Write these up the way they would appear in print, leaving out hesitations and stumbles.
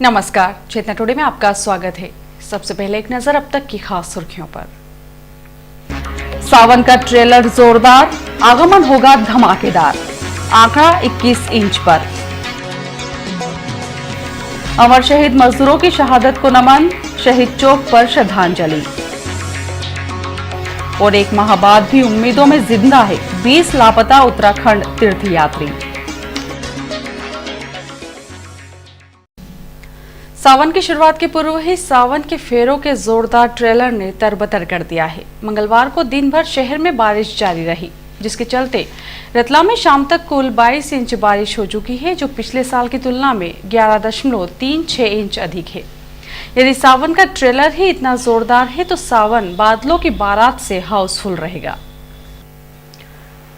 नमस्कार, चेतना टुडे में आपका स्वागत है। सबसे पहले एक नजर अब तक की खास सुर्खियों पर। सावन का ट्रेलर जोरदार, आगमन होगा धमाकेदार, आंकड़ा 21 इंच पर। अमर शहीद मजदूरों की शहादत को नमन, शहीद चौक पर श्रद्धांजलि। और एक माह बाद भी उम्मीदों में जिंदा है 20 लापता उत्तराखंड तीर्थयात्री। सावन की शुरुआत के पूर्व ही सावन के फेरों के जोरदार ट्रेलर ने तरबतर कर दिया है। मंगलवार को दिन भर शहर में बारिश जारी रही, जिसके चलते रतलाम में शाम तक कुल 22 इंच बारिश हो चुकी है, जो पिछले साल की तुलना में 11.36 इंच अधिक है। यदि सावन का ट्रेलर ही इतना जोरदार है तो सावन बादलों की बारात से हाउसफुल रहेगा।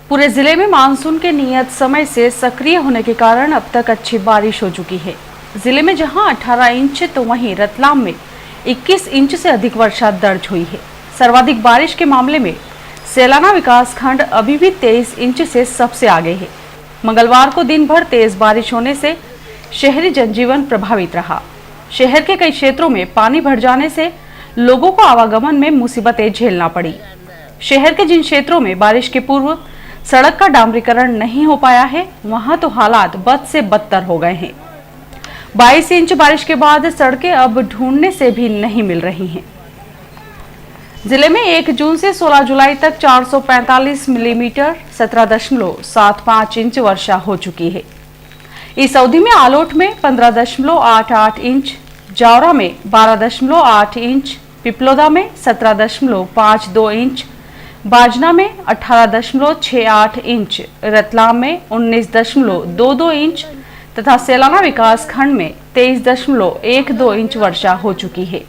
पूरे जिले में मानसून के नियत समय से सक्रिय होने के कारण अब तक अच्छी बारिश हो चुकी है। जिले में जहां 18 इंच तो वहीं रतलाम में 21 इंच से अधिक वर्षा दर्ज हुई है। सर्वाधिक बारिश के मामले में सेलाना विकासखंड अभी भी 23 इंच से सबसे आगे है। मंगलवार को दिन भर तेज बारिश होने से शहरी जनजीवन प्रभावित रहा। शहर के कई क्षेत्रों में पानी भर जाने से लोगों को आवागमन में मुसीबतें झेलना पड़ी। शहर के जिन क्षेत्रों में बारिश के पूर्व सड़क का डामरीकरण नहीं हो पाया है, वहां तो हालात बद से बदतर हो गए हैं। 22 इंच बारिश के बाद सड़कें अब ढूंढने से भी नहीं मिल रही हैं। जिले में 1 जून से 16 जुलाई तक 445 मिलीमीटर 17.75 इंच वर्षा हो चुकी है। इस अवधि में आलोट में 15.88 इंच, जावरा में 12.8 इंच, पिपलोदा में 17.52 इंच, बाजना में 18.68 इंच, रतलाम में 19.22 इंच तथा सेलाना विकास खंड में 23.12 इंच वर्षा हो चुकी है।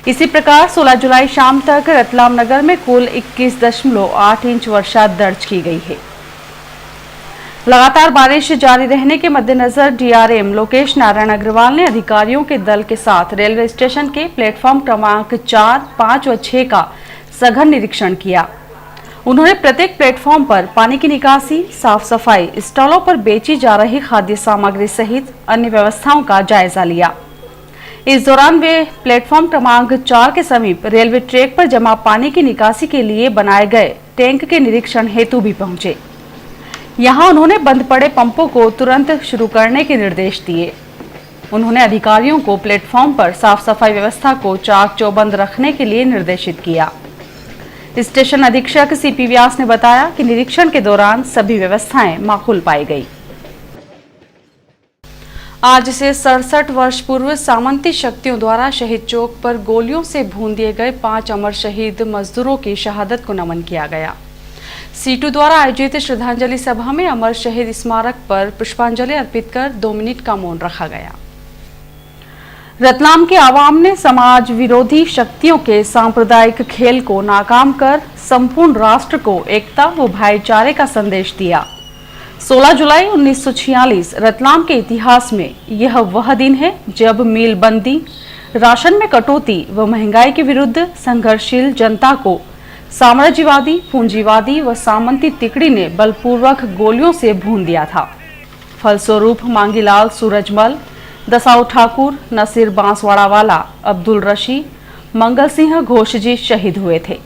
इसी प्रकार 16 जुलाई शाम तक रतलाम नगर में कुल 21.8 इंच वर्षा दर्ज की गई है। लगातार बारिश जारी रहने के मद्देनजर डीआरएम लोकेश नारायण अग्रवाल ने अधिकारियों के दल के साथ रेलवे स्टेशन के प्लेटफॉर्म क्रमांक 4, 5 व 6 का सघन निरीक्षण किया। उन्होंने प्रत्येक प्लेटफॉर्म पर पानी की निकासी, साफ सफाई, स्टॉलों पर बेची जा रही खाद्य सामग्री सहित अन्य व्यवस्थाओं का जायजा लिया। इस दौरान वे प्लेटफॉर्म क्रमांक 4 के समीप रेलवे ट्रैक पर जमा पानी की निकासी के लिए बनाए गए टैंक के निरीक्षण हेतु भी पहुंचे। यहां उन्होंने बंद पड़े पंपों को तुरंत शुरू करने के निर्देश दिए। उन्होंने अधिकारियों को प्लेटफॉर्म पर साफ सफाई व्यवस्था को चाक चौबंद रखने के लिए निर्देशित किया। स्टेशन अधीक्षक सीपी व्यास ने बताया कि निरीक्षण के दौरान सभी व्यवस्थाएं माकूल पाई गई। आज से 67 वर्ष पूर्व सामंती शक्तियों द्वारा शहीद चौक पर गोलियों से भून दिए गए 5 अमर शहीद मजदूरों की शहादत को नमन किया गया। सीटू द्वारा आयोजित श्रद्धांजलि सभा में अमर शहीद स्मारक पर पुष्पांजलि अर्पित कर 2 मिनट का मौन रखा गया। रतलाम के आवाम ने समाज विरोधी शक्तियों के सांप्रदायिक खेल को नाकाम कर संपूर्ण राष्ट्र को एकता व भाईचारे का संदेश दिया। 16 जुलाई 1946 रतलाम के इतिहास में यह वह दिन है जब मीलबंदी, राशन में कटौती व महंगाई के विरुद्ध संघर्षशील जनता को साम्राज्यवादी, पूंजीवादी व सामंती तिकड़ी ने बलपूर्वक गोलियों से भून दिया था। फलस्वरूप मांगीलाल सूरजमल, दसाऊ ठाकुर, नसीर बांसवाड़ा वाला, अब्दुल रशी, मंगल सिंह घोष जी शहीद हुए थे,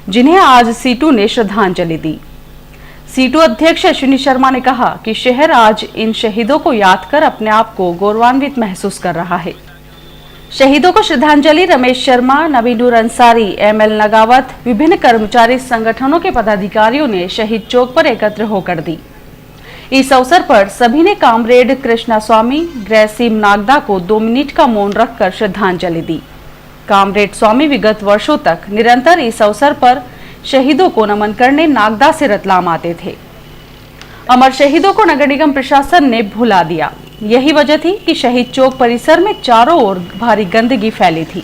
जिन्हें आज सीटू ने श्रद्धांजलि दी। सीटू अध्यक्ष अश्विनी शर्मा ने कहा कि शहर आज इन शहीदों को याद कर अपने आप को गौरवान्वित महसूस कर रहा है। शहीदों को श्रद्धांजलि रमेश शर्मा, नबीनुर अंसारी, एमएल नगावत, विभिन्न कर्मचारी संगठनों के पदाधिकारियों ने शहीद चौक पर एकत्र होकर दी। इस अवसर पर सभी ने कामरेड कृष्णा स्वामी, ग्रैसीम नागदा को 2 मिनट का मौन रखकर श्रद्धांजलि दी। कामरेड स्वामी विगत वर्षों तक निरंतर इस अवसर पर शहीदों को नमन करने नागदा से रतलाम आते थे। अमर शहीदों को नगर निगम प्रशासन ने भुला दिया। यही वजह थी कि शहीद चौक परिसर में चारों ओर भारी गंदगी फैली थी।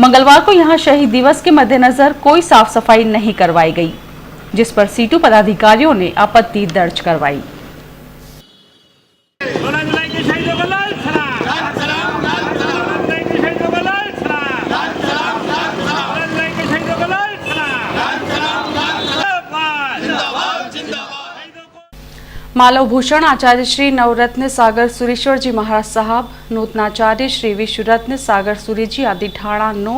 मंगलवार को यहां शहीद दिवस के मद्देनजर कोई साफ सफाई नहीं करवाई गई, जिस पर सीटू पदाधिकारियों ने आपत्ति दर्ज करवाई। मालव भूषण आचार्य श्री नवरत्न सागर सुरेश्वर जी महाराज साहब, नूतनाचार्य श्री विश्वरत्न सागर सूर्य जी आदि ठाणा 9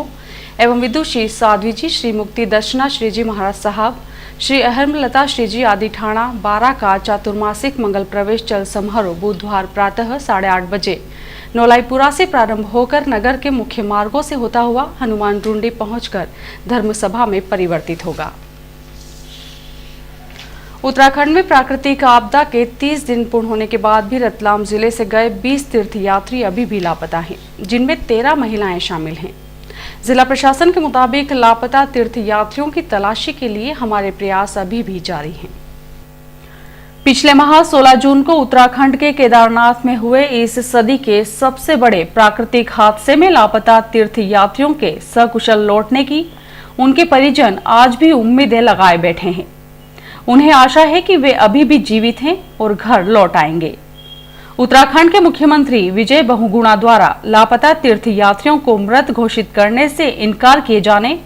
एवं विदुषी साध्वी जी श्री मुक्ति दर्शना श्री जी महाराज साहब, श्री अहमलता श्री जी आदि ठाणा 12 का चातुर्मासिक मंगल प्रवेश चल समारोह बुधवार प्रातः 8:30 बजे नौलाईपुरा से प्रारंभ होकर नगर के मुख्य मार्गों से होता हुआ हनुमान टुंडी पहुंचकर धर्मसभा में परिवर्तित होगा। उत्तराखंड में प्राकृतिक आपदा के 30 दिन पूर्ण होने के बाद भी रतलाम जिले से गए 20 तीर्थयात्री अभी भी लापता हैं, जिनमें 13 महिलाएं शामिल हैं। जिला प्रशासन के मुताबिक लापता तीर्थयात्रियों की तलाशी के लिए हमारे प्रयास अभी भी जारी हैं। पिछले माह 16 जून को उत्तराखंड के केदारनाथ में हुए इस सदी के सबसे बड़े प्राकृतिक हादसे में लापता तीर्थयात्रियों के सकुशल लौटने की उनके परिजन आज भी उम्मीदें लगाए बैठे हैं। उन्हें आशा है कि वे अभी भी जीवित हैं और घर लौट आएंगे। उत्तराखंड के मुख्यमंत्री विजय बहुगुणा द्वारा लापता तीर्थयात्रियों को मृत घोषित करने से इनकार किए जाने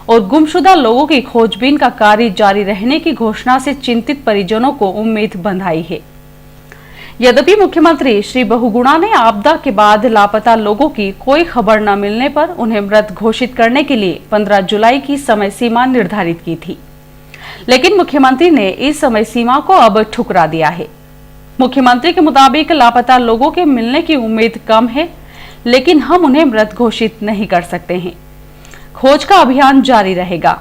और गुमशुदा लोगों की खोजबीन का कार्य जारी रहने की घोषणा से चिंतित परिजनों को उम्मीद बंधाई है। यद्यपि मुख्यमंत्री श्री बहुगुणा ने आपदा के बाद लापता लोगों की कोई खबर न मिलने पर उन्हें मृत घोषित करने के लिए 15 जुलाई की समय सीमा निर्धारित की थी, लेकिन मुख्यमंत्री ने इस समय सीमा को अब ठुकरा दिया है। मुख्यमंत्री के मुताबिक लापता लोगों के मिलने की उम्मीद कम है, लेकिन हम उन्हें मृत घोषित नहीं कर सकते हैं। खोज का अभियान जारी रहेगा।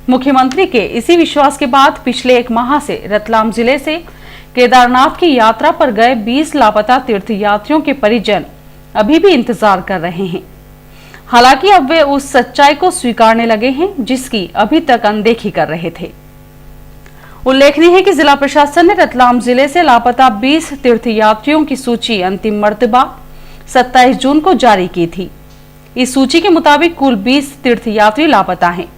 मुख्यमंत्री के इसी विश्वास के बाद पिछले 1 माह से रतलाम जिले से केदारनाथ की यात्रा पर गए 20 लापता तीर्थयात्रियों के परिजन अभी भी इंतजार कर रहे हैं। हालांकि अब वे उस सच्चाई को स्वीकारने लगे हैं जिसकी अभी तक अनदेखी कर रहे थे। उल्लेखनीय है कि जिला प्रशासन ने रतलाम जिले से लापता 20 तीर्थयात्रियों की सूची अंतिम मर्तबा 27 जून को जारी की थी। इस सूची के मुताबिक कुल 20 तीर्थयात्री लापता हैं,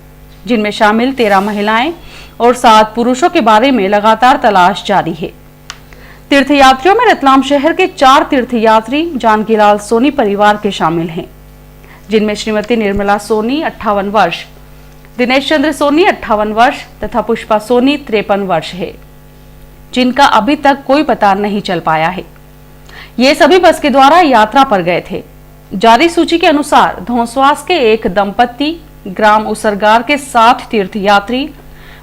जिनमें शामिल 13 महिलाएं और 7 पुरुषों के बारे में लगातार तलाश जारी है। तीर्थयात्रियों में रतलाम शहर के 4 तीर्थयात्री जानकीलाल सोनी परिवार के शामिल हैं, जिनमें श्रीमती निर्मला सोनी 58 वर्ष, दिनेश चंद्र सोनी 58 वर्ष तथा पुष्पा सोनी 53 वर्ष है, जिनका अभी तक कोई पता नहीं चल पाया है। ये सभी बस के द्वारा यात्रा पर गए थे। जारी सूची के अनुसार धौंसवास के एक दंपत्ति, ग्राम उसरगार के 7 तीर्थयात्री,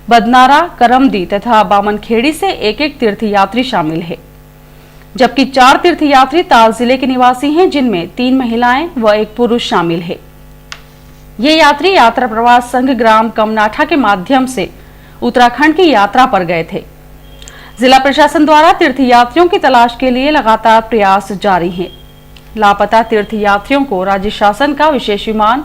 बदनारा, करमदी तथा बामनखेड़ी से एक तीर्थयात्री शामिल है, जबकि 4 तीर्थयात्री ताल जिले के निवासी हैं, जिनमें 3 महिलाएं व 1 पुरुष शामिल है। ये यात्री यात्रा प्रवास संघ ग्राम कमनाठा के माध्यम से उत्तराखंड की यात्रा पर गए थे। जिला प्रशासन द्वारा तीर्थयात्रियों की तलाश के लिए लगातार प्रयास जारी हैं। लापता तीर्थयात्रियों को राज्य शासन का विशेष विमान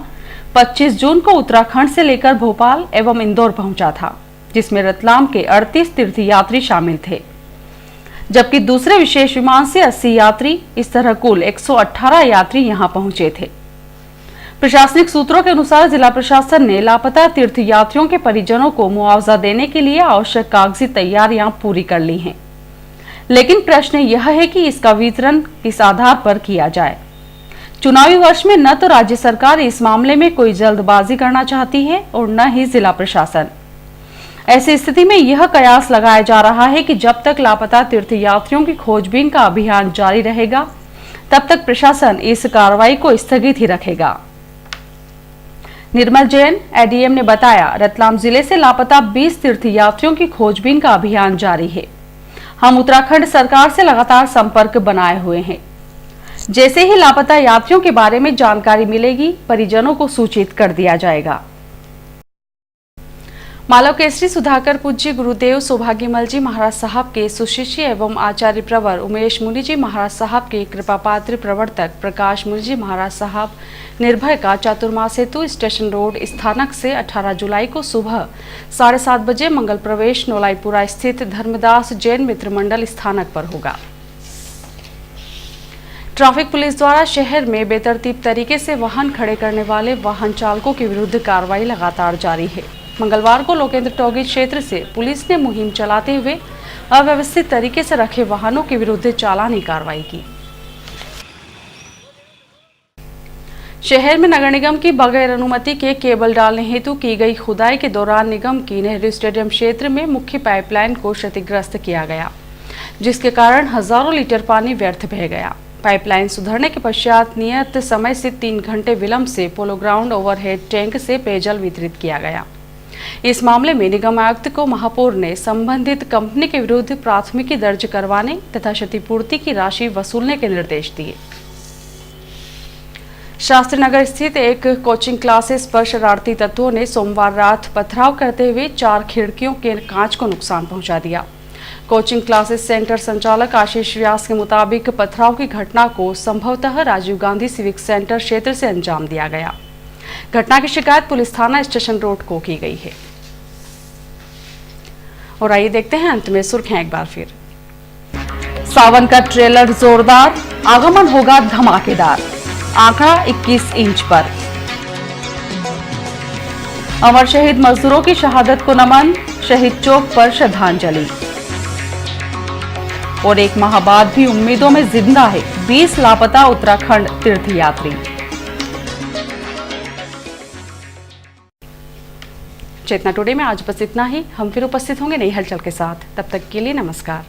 25 जून को उत्तराखंड से लेकर भोपाल एवं इंदौर पहुंचा था, जिसमें रतलाम के 38 तीर्थयात्री शामिल थे, जबकि दूसरे विशेष विमान से 80 यात्री, इस तरह कुल 118 यात्री यहां पहुंचे थे। प्रशासनिक सूत्रों के अनुसार जिला प्रशासन ने लापता तीर्थयात्रियों के परिजनों को मुआवजा देने के लिए आवश्यक कागजी तैयारियां पूरी कर ली हैं, लेकिन प्रश्न यह है कि इसका वितरण किस आधार पर किया जाए। चुनावी वर्ष में न तो राज्य सरकार इस मामले में कोई जल्दबाजी करना चाहती है और न ही जिला प्रशासन। ऐसी स्थिति में यह कयास लगाया जा रहा है कि जब तक लापता तीर्थयात्रियों की खोजबीन का अभियान जारी रहेगा, तब तक प्रशासन इस कार्रवाई को स्थगित ही रखेगा। निर्मल जैन, एडीएम ने बताया, रतलाम जिले से लापता 20 तीर्थयात्रियों की खोजबीन का अभियान जारी है। हम उत्तराखंड सरकार से लगातार संपर्क बनाए हुए हैं। जैसे ही लापता यात्रियों के बारे में जानकारी मिलेगी, परिजनों को सूचित कर दिया जाएगा। मालव केसरी सुधाकर पूज्य गुरुदेव सौभाग्यमल जी महाराज साहब के सुशिष्य एवं आचार्य प्रवर उमेश मुनि जी महाराज साहब के कृपा पात्र प्रवर्तक प्रकाश मुनि जी महाराज साहब निर्भय का चातुर्मास हेतु स्टेशन रोड स्थानक से 18 जुलाई को सुबह 7:30 बजे मंगल प्रवेश नौलाईपुरा स्थित धर्मदास जैन मित्र मंडल स्थानक पर होगा। ट्रैफिक पुलिस द्वारा शहर में बेतरतीब तरीके से वाहन खड़े करने वाले वाहन चालकों के विरुद्ध कार्रवाई लगातार जारी है। मंगलवार को लोकेंद्र टॉकीज क्षेत्र से पुलिस ने मुहिम चलाते हुए अव्यवस्थित तरीके से रखे वाहनों के विरुद्ध चालानी कार्रवाई की। शहर में नगर निगम की बगैर अनुमति के केबल डालने हेतु की गई खुदाई के दौरान निगम की नेहरू स्टेडियम क्षेत्र में मुख्य पाइपलाइन को क्षतिग्रस्त किया गया, जिसके कारण हजारों लीटर पानी व्यर्थ बह गया। पाइपलाइन सुधरने के पश्चात नियत समय से 3 घंटे विलंब से पोलो ग्राउंड ओवरहेड टैंक से पेयजल वितरित किया गया। इस मामले में निगम आयुक्त को महापौर ने संबंधित कंपनी के विरुद्ध प्राथमिकी दर्ज करवाने तथा क्षतिपूर्ति की राशि वसूलने के निर्देश दिए। शास्त्री नगर स्थित एक कोचिंग क्लासेस पर शरारती तत्वों ने सोमवार रात पथराव करते हुए 4 खिड़कियों के कांच को नुकसान पहुंचा दिया। कोचिंग क्लासेस सेंटर संचालक आशीष व्यास के मुताबिक पथराव की घटना को संभवतः राजीव गांधी सिविक सेंटर क्षेत्र से अंजाम दिया गया। घटना की शिकायत पुलिस थाना स्टेशन रोड को की गई है। और आइए देखते हैं अंत में सुर्खियां एक बार फिर। सावन का ट्रेलर जोरदार, आगमन होगा धमाकेदार, आंकड़ा 21 इंच पर। अमर शहीद मजदूरों की शहादत को नमन, शहीद चौक पर श्रद्धांजलि। और 1 माह बाद भी उम्मीदों में जिंदा है 20 लापता उत्तराखंड तीर्थयात्री। चेतना टुडे में आज बस इतना ही। हम फिर उपस्थित होंगे नई हलचल के साथ। तब तक के लिए नमस्कार।